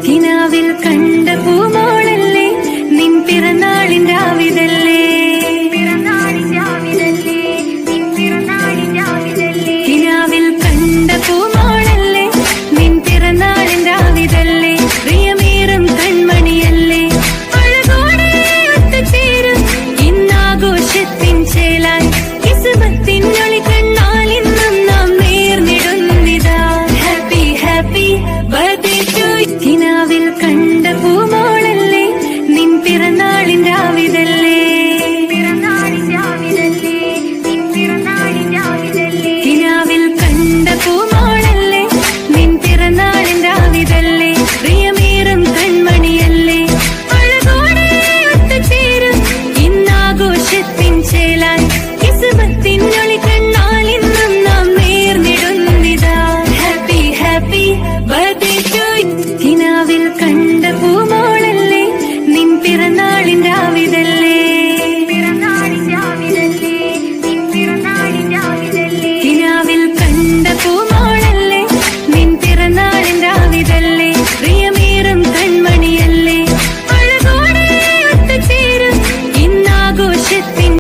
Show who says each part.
Speaker 1: കിനാവിൽ കണ്ട പൂമോളല്ലേ നിൻ പിറന്നാളിൻ രാവിതല്ലേ കിനാവിൽ കണ്ട പൂമോളല്ലേ നിൻ പിറന്നാളിൻ രാവിതല്ലേ പ്രിയമേറും കൺമണിയല്ലേ അഴകോടെ ഒത്തുചേരും ഇന്നാഘോഷത്തിൻ ചേലായി കിസ്മത്തിൻ ഒളി കണ്ണാൽ ഇന്നും നാം നേർന്നിടുന്നിതാ ഹാപ്പി ഹാപ്പി ബർത്ത്ഡേ ടു കിനാവിൽ കണ്ട പൂമോളല്ലേ നിൻ പിറന്നാളിൻ രാവിതല്ലേ കിനാവിൽ കണ്ട പൂമോളല്ലേ നിൻ പിറന്നാളിൻ രാവിതല്ലേ പ്രിയമേറും കൺമണിയല്ലേ അഴകോടെ ഒത്തുചേരും ഇന്നാഘോഷത്തിൻ ചേലായി കിസ്മത്തിൻ ഒളി കണ്ണാൽ ഇന്നും നാം നേർന്നിടുന്നിതാ ഹാപ്പി ഹാപ്പി ബർത്ത്ഡേ ടു കിനാവിൽ കണ്ട